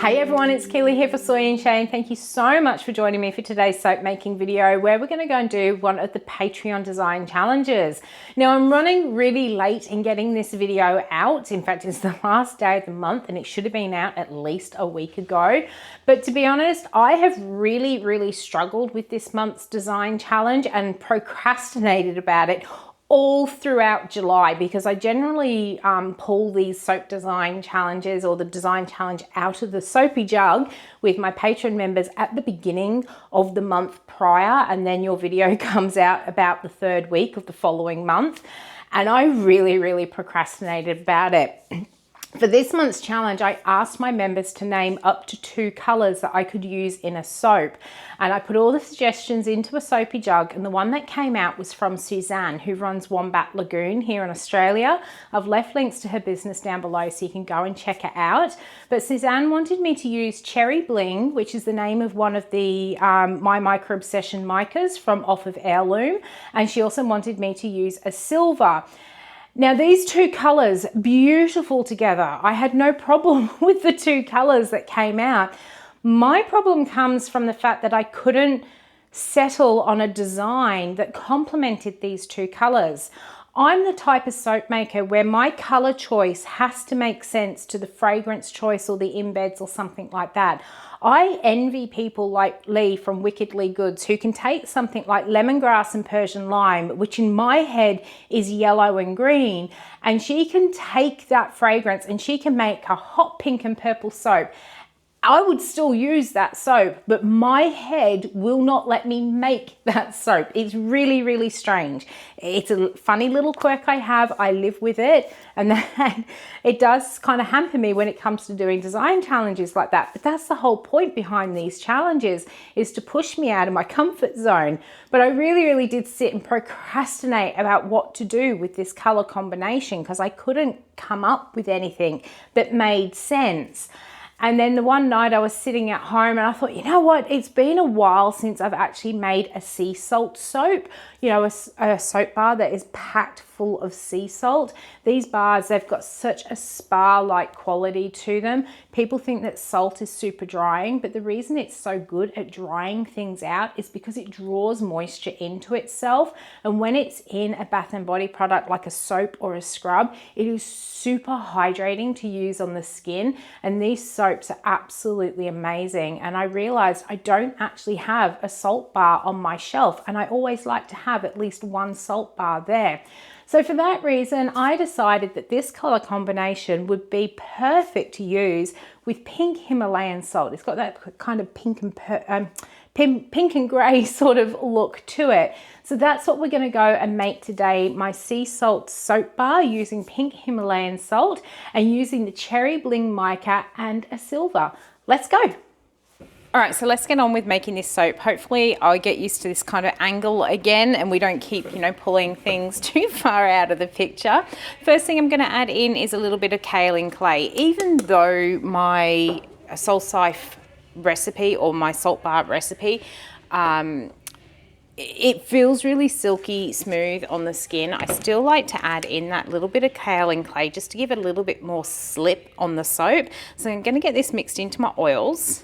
Hey everyone, it's Keeley here for Soy and Shea, and thank you so much for joining me for today's soap making video where we're going to go and do one of the Patreon design challenges. Now I'm running really late in getting this video out. In fact, it's the last day of the month and it should have been out at least a week ago. But to be honest, I have really struggled with this month's design challenge and procrastinated about it all throughout July, because I generally pull these soap design challenges or the design challenge out of the soapy jug with my Patreon members at the beginning of the month prior, and then your video comes out about the third week of the following month. And I really procrastinated about it. For this month's challenge, I asked my members to name up to 2 colors that I could use in a soap. And I put all the suggestions into a soapy jug, and the one that came out was from Suzanne, who runs Wombat Lagoon here in Australia. I've left links to her business down below so you can go and check it out. But Suzanne wanted me to use Cherry Bling, which is the name of one of the My Micro Obsession micas from off of Heirloom. And she also wanted me to use a silver. Now these 2 colors, beautiful together. I had no problem with the 2 colors that came out. My problem comes from the fact that I couldn't settle on a design that complemented these 2 colors. I'm the type of soap maker where my color choice has to make sense to the fragrance choice or the embeds or something like that. I envy people like Lee from Wickedly Goods, who can take something like lemongrass and Persian lime, which in my head is yellow and green, and she can take that fragrance and she can make a hot pink and purple soap. I would still use that soap, but my head will not let me make that soap. It's really strange. It's a funny little quirk I have. I live with it, and then it does kind of hamper me when it comes to doing design challenges like that. But that's the whole point behind these challenges, is to push me out of my comfort zone. But I really did sit and procrastinate about what to do with this color combination because I couldn't come up with anything that made sense. And then the one night I was sitting at home and I thought, you know what, it's been a while since I've actually made a sea salt soap. You know, a soap bar that is packed full of sea salt. These bars, they've got such a spa-like quality to them. People think that salt is super drying, but the reason it's so good at drying things out is because it draws moisture into itself. And when it's in a bath and body product like a soap or a scrub, it is super hydrating to use on the skin. And these soaps are absolutely amazing. And I realized I don't actually have a salt bar on my shelf, and I always like to have at least one salt bar there. So for that reason, I decided that this color combination would be perfect to use with pink Himalayan salt. It's got that kind of pink and gray sort of look to it. So that's what we're going to go and make today, my sea salt soap bar using pink Himalayan salt and using the Cherry Bling mica and a silver. Let's go. All right, so let's get on with making this soap. Hopefully I'll get used to this kind of angle again and we don't keep, you know, pulling things too far out of the picture. First thing I'm going to add in is a little bit of kaolin clay. Even though my Soul Sife recipe or my salt bar recipe, it feels really silky smooth on the skin, I still like to add in that little bit of kaolin clay just to give it a little bit more slip on the soap. So I'm going to get this mixed into my oils.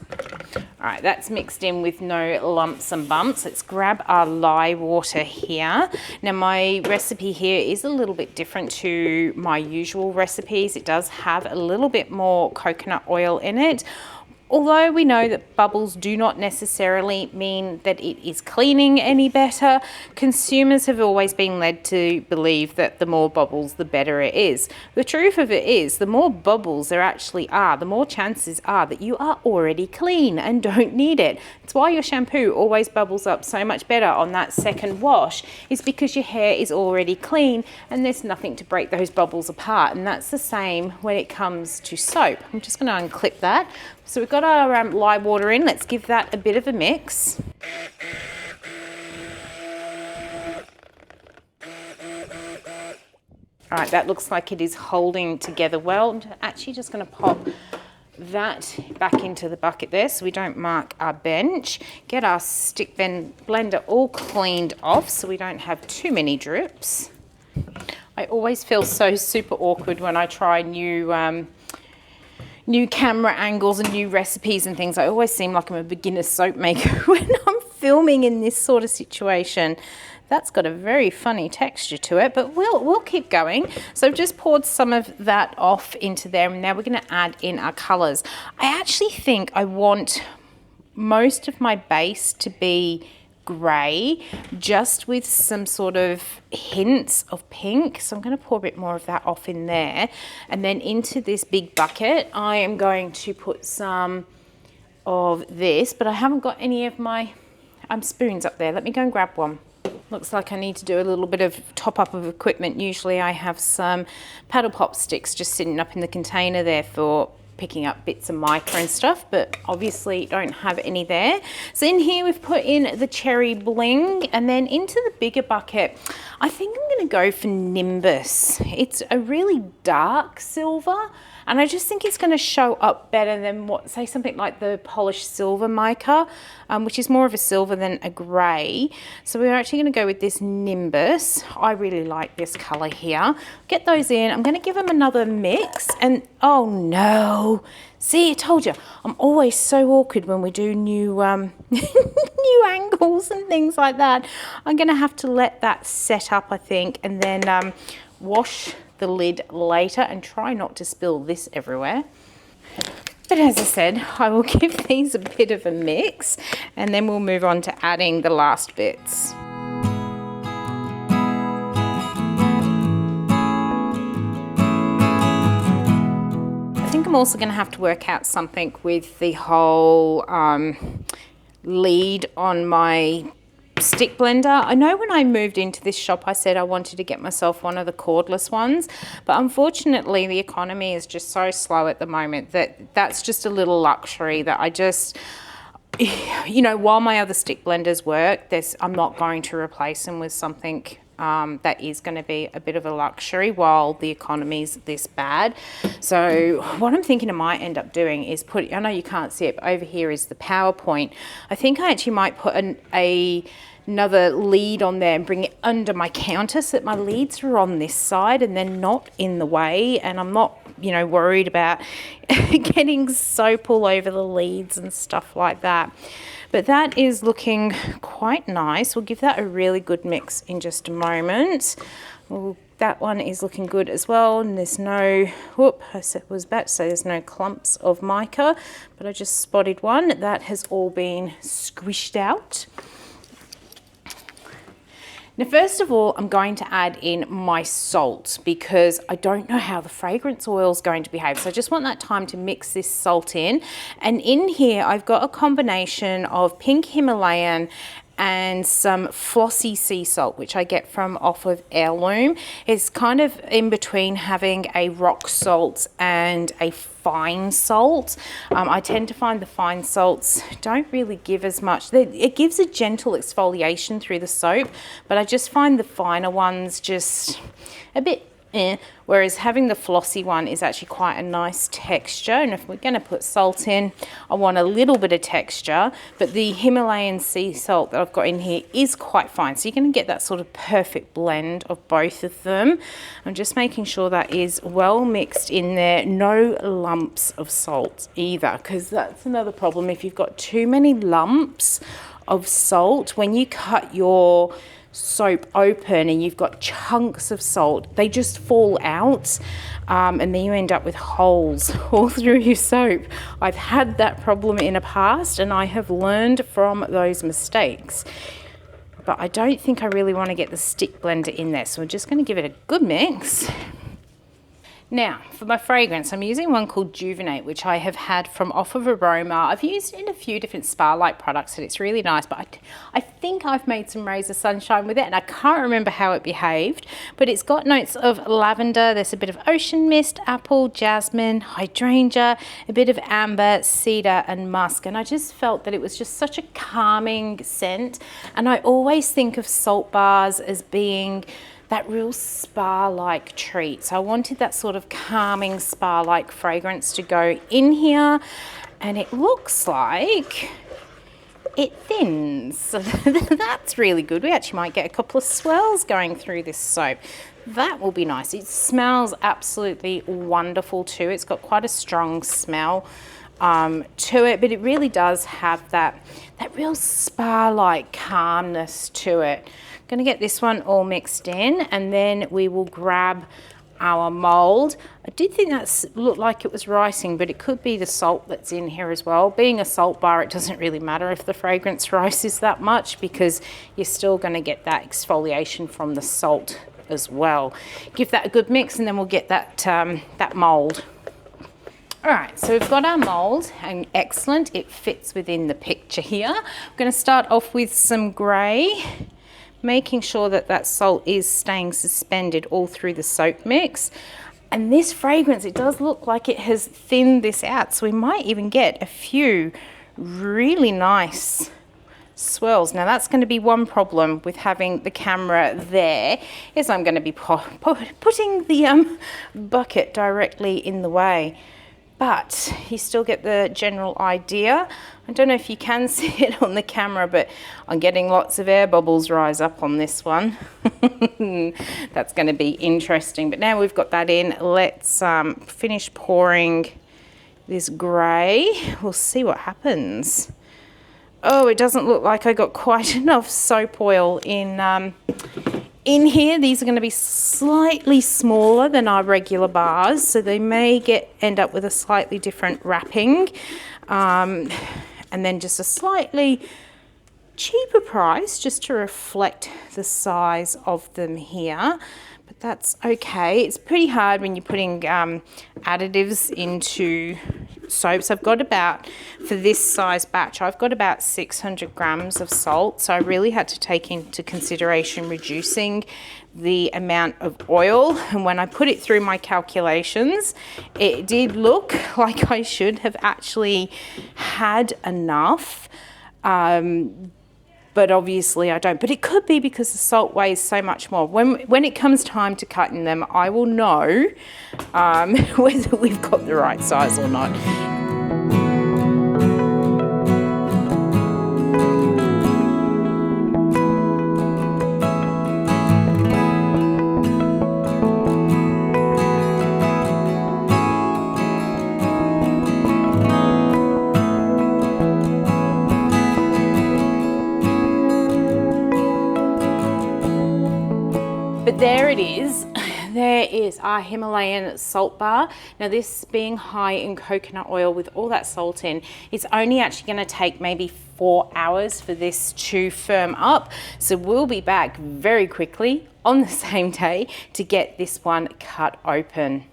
All right, that's mixed in with no lumps and bumps. Let's grab our lye water here. Now my recipe here is a little bit different to my usual recipes. It does have a little bit more coconut oil in it. Although we know that bubbles do not necessarily mean that it is cleaning any better, consumers have always been led to believe that the more bubbles, the better it is. The truth of it is, the more bubbles there actually are, the more chances are that you are already clean and don't need it. It's why your shampoo always bubbles up so much better on that second wash, is because your hair is already clean and there's nothing to break those bubbles apart. And that's the same when it comes to soap. I'm just going to unclip that. So we've got our lye water in. Let's give that a bit of a mix. All right, that looks like it is holding together well. I'm actually just going to pop that back into the bucket there so we don't mark our bench. Get our stick blender all cleaned off so we don't have too many drips. I always feel so super awkward when I try new new camera angles and new recipes and things. I always seem like I'm a beginner soap maker when I'm filming in this sort of situation. That's got a very funny texture to it, but we'll keep going. So I've just poured some of that off into there, and now we're going to add in our colors. I actually think I want most of my base to be grey, just with some sort of hints of pink. So I'm going to pour a bit more of that off in there, and then into this big bucket I am going to put some of this, but I haven't got any of my spoons up there. Let me go and grab one. Looks like I need to do a little bit of top up of equipment. Usually I have some paddle pop sticks just sitting up in the container there for picking up bits of mica and stuff, but obviously don't have any there. So in here we've put in the cherry bling, and then into the bigger bucket I think I'm going to go for Nimbus. It's a really dark silver, and I just think it's going to show up better than what, say, something like the polished silver mica, which is more of a silver than a grey. So we're actually going to go with this Nimbus. I really like this colour here. Get those in. I'm going to give them another mix, and oh no, see, I told you, I'm always so awkward when we do new new angles and things like that. I'm going to have to let that set up, I think, and then wash the lid later and try not to spill this everywhere. But as I said, I will give these a bit of a mix, and then we'll move on to adding the last bits. I think I'm also going to have to work out something with the whole lead on my stick blender. I know when I moved into this shop I said I wanted to get myself one of the cordless ones, but unfortunately the economy is just so slow at the moment that that's just a little luxury that I just, you know, while my other stick blenders work, I'm not going to replace them with something that is going to be a bit of a luxury while the economy's this bad. So what I'm thinking I might end up doing is put, I know you can't see it, but over here is the PowerPoint. I think I actually might put another lead on there and bring it under my counter so that my leads are on this side and then not in the way, and I'm not, you know, worried about getting soap all over the leads and stuff like that. But that is looking quite nice. We'll give that a really good mix in just a moment. That one is looking good as well, and there's no, whoop, I was about to say there's no clumps of mica, but I just spotted one. That has all been squished out. Now, first of all, I'm going to add in my salt because I don't know how the fragrance oil is going to behave. So I just want that time to mix this salt in. And in here, I've got a combination of pink Himalayan and some flossy sea salt, which I get from off of Heirloom. It's kind of in between having a rock salt and a fine salt. I tend to find the fine salts don't really give as much. It gives a gentle exfoliation through the soap, but I just find the finer ones just a bit whereas having the flossy one is actually quite a nice texture. And if we're going to put salt in, I want a little bit of texture, but the Himalayan sea salt that I've got in here is quite fine, so you're going to get that sort of perfect blend of both of them. I'm just making sure that is well mixed in there, no lumps of salt either, because that's another problem. If you've got too many lumps of salt, when you cut your soap open and you've got chunks of salt, they just fall out, and then you end up with holes all through your soap. I've had that problem in the past and I have learned from those mistakes, but I don't think I really want to get the stick blender in there, so we're just going to give it a good mix. Now, for my fragrance, I'm using one called Juvenate, which I have had from off of Aroma. I've used it in a few different spa-like products and it's really nice, but I think I've made some Razor Sunshine with it and I can't remember how it behaved, but it's got notes of lavender, there's a bit of ocean mist, apple, jasmine, hydrangea, a bit of amber, cedar and musk, and I just felt that it was just such a calming scent. And I always think of salt bars as being that real spa-like treat. So I wanted that sort of calming spa-like fragrance to go in here, and it looks like it thins. So that's really good. We actually might get a couple of swirls going through this soap. That will be nice. It smells absolutely wonderful too. It's got quite a strong smell to it, but it really does have that real spa-like calmness to it. I'm going to get this one all mixed in, and then we will grab our mold. I did think that looked like it was rising, but it could be the salt that's in here as well. Being a salt bar, it doesn't really matter if the fragrance rises that much, because you're still going to get that exfoliation from the salt as well. Give that a good mix, and then we'll get that that mold. All right, so we've got our mold, and excellent, it fits within the picture here. I'm going to start off with some grey, making sure that that salt is staying suspended all through the soap mix. And this fragrance, it does look like it has thinned this out, so we might even get a few really nice swirls. Now that's going to be one problem with having the camera there, is I'm going to be putting the bucket directly in the way. But you still get the general idea. I don't know if you can see it on the camera, but I'm getting lots of air bubbles rise up on this one. That's going to be interesting. But now we've got that in, let's finish pouring this grey. We'll see what happens. Oh, it doesn't look like I got quite enough soap oil in here. These are going to be slightly smaller than our regular bars, so they may end up with a slightly different wrapping, and then just a slightly cheaper price just to reflect the size of them here. But that's okay. It's pretty hard when you're putting additives into soaps. I've got about, for this size batch, I've got about 600 grams of salt, so I really had to take into consideration reducing the amount of oil. And when I put it through my calculations, it did look like I should have actually had enough, but obviously I don't. But it could be because the salt weighs so much more. When it comes time to cutting them, I will know whether we've got the right size or not. But there it is. There is our Himalayan salt bar. Now this being high in coconut oil with all that salt in, it's only actually going to take maybe 4 hours for this to firm up. So we'll be back very quickly on the same day to get this one cut open.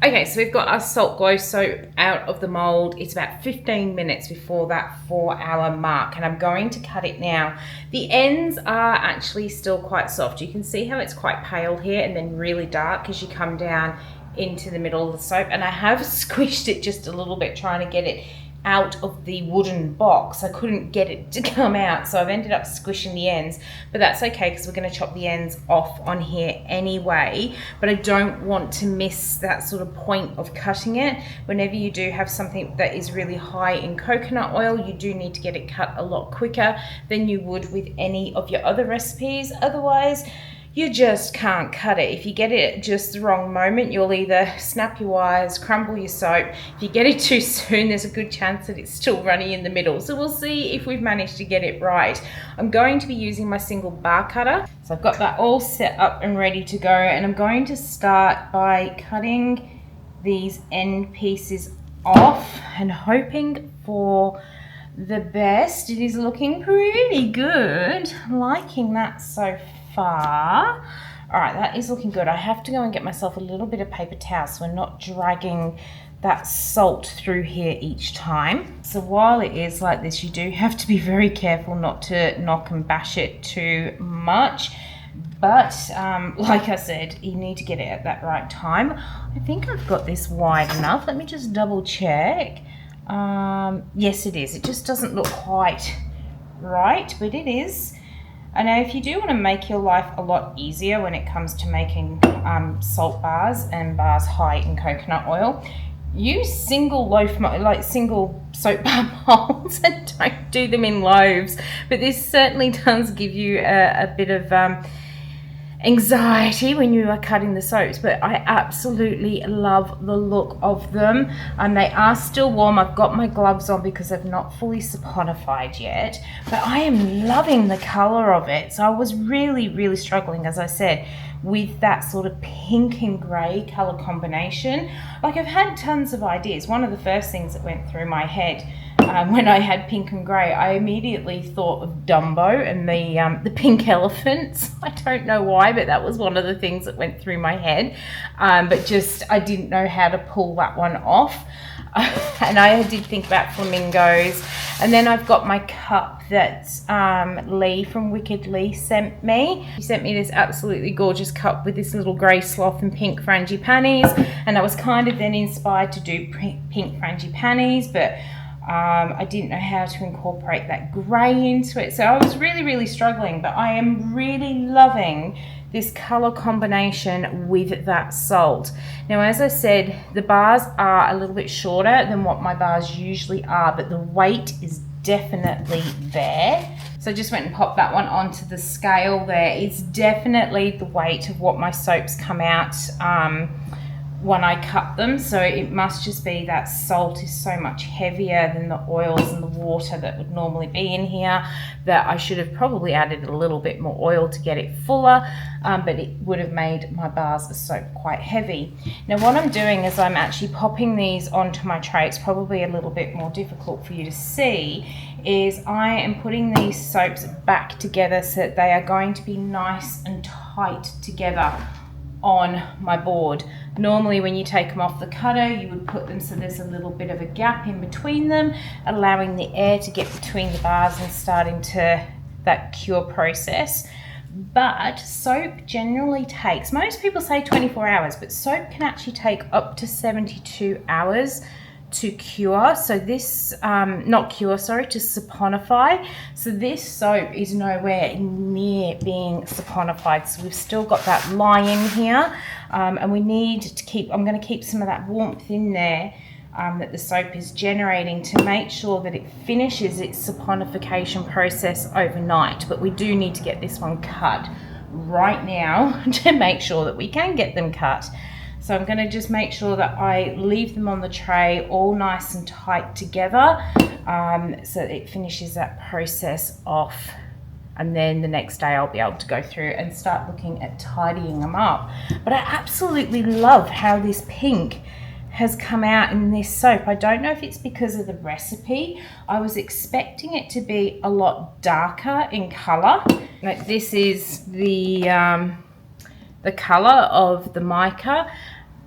Okay, so we've got our salt glow soap out of the mold. It's about 15 minutes before that 4-hour mark, and I'm going to cut it now. The ends are actually still quite soft. You can see how it's quite pale here and then really dark as you come down into the middle of the soap. And I have squished it just a little bit trying to get it out of the wooden box. I couldn't get it to come out, so I've ended up squishing the ends, but that's okay because we're going to chop the ends off on here anyway. But I don't want to miss that sort of point of cutting it. Whenever you do have something that is really high in coconut oil, you do need to get it cut a lot quicker than you would with any of your other recipes. Otherwise, you just can't cut it. If you get it at just the wrong moment, you'll either snap your wires, crumble your soap. If you get it too soon, there's a good chance that it's still runny in the middle. So we'll see if we've managed to get it right. I'm going to be using my single bar cutter. So I've got that all set up and ready to go. And I'm going to start by cutting these end pieces off and hoping for the best. It is looking pretty good. Liking that so far. All right, that is looking good. I have to go and get myself a little bit of paper towel so we're not dragging that salt through here each time. So while it is like this, you do have to be very careful not to knock and bash it too much. But like I said, you need to get it at that right time. I think I've got this wide enough. Let me just double check. Yes, it is. It just doesn't look quite right, but it is. I know if you do want to make your life a lot easier when it comes to making salt bars and bars high in coconut oil, use single soap bar molds and don't do them in loaves. But this certainly does give you a bit of anxiety when you are cutting the soaps, but I absolutely love the look of them. They are still warm. I've got my gloves on because they've not fully saponified yet, but I am loving the color of it. So I was really struggling, as I said, with that sort of pink and gray color combination. Like, I've had tons of ideas. One of the first things that went through my head when I had pink and grey, I immediately thought of Dumbo and the pink elephants. I don't know why, but that was one of the things that went through my head. But just, I didn't know how to pull that one off. And I did think about flamingos. And then I've got my cup that Lee from Wicked Lee sent me. He sent me this absolutely gorgeous cup with this little grey sloth and pink frangipanis. And I was kind of then inspired to do pink frangipanis, but I didn't know how to incorporate that grey into it. So I was really struggling, but I am really loving this color combination with that salt. Now, as I said, the bars are a little bit shorter than what my bars usually are, but the weight is definitely there. So I just went and popped that one onto the scale there. It's definitely the weight of what my soaps come out when I cut them, so it must just be that salt is so much heavier than the oils and the water that would normally be in here, that I should have probably added a little bit more oil to get it fuller, but it would have made my bars of soap quite heavy. Now what I'm doing is I'm actually popping these onto my tray. It's probably a little bit more difficult for you to see, is I am putting these soaps back together so that they are going to be nice and tight together on my board. Normally when you take them off the cutter, you would put them so there's a little bit of a gap in between them, allowing the air to get between the bars and starting to that cure process. But soap generally takes, most people say 24 hours, but soap can actually take up to 72 hours to cure. So this, not cure, sorry, to saponify. So this soap is nowhere near being saponified. So we've still got that lye in here, and we need to keep, I'm going to keep some of that warmth in there that the soap is generating to make sure that it finishes its saponification process overnight. But we do need to get this one cut right now to make sure that we can get them cut. So I'm going to just make sure that I leave them on the tray all nice and tight together, so that it finishes that process off. And then the next day I'll be able to go through and start looking at tidying them up. But I absolutely love how this pink has come out in this soap. I don't know if it's because of the recipe. I was expecting it to be a lot darker in color. Like, this is the color of the mica,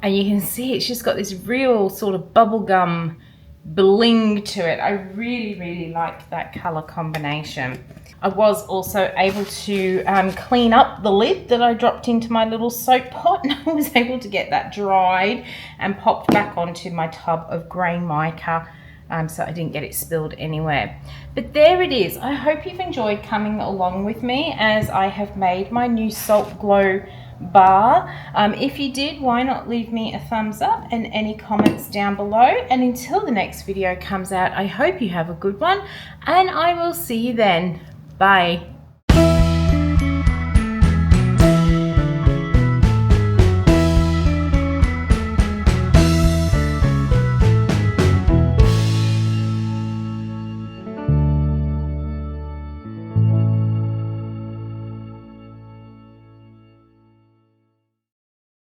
and you can see it's just got this real sort of bubblegum bling to it. I really like that color combination. I was also able to clean up the lid that I dropped into my little soap pot, and I was able to get that dried and popped back onto my tub of grey mica, so I didn't get it spilled anywhere. But there it is. I hope you've enjoyed coming along with me as I have made my new Salt Glow bar. If you did, why not leave me a thumbs up and any comments down below. And until the next video comes out, I hope you have a good one, and I will see you then. Bye.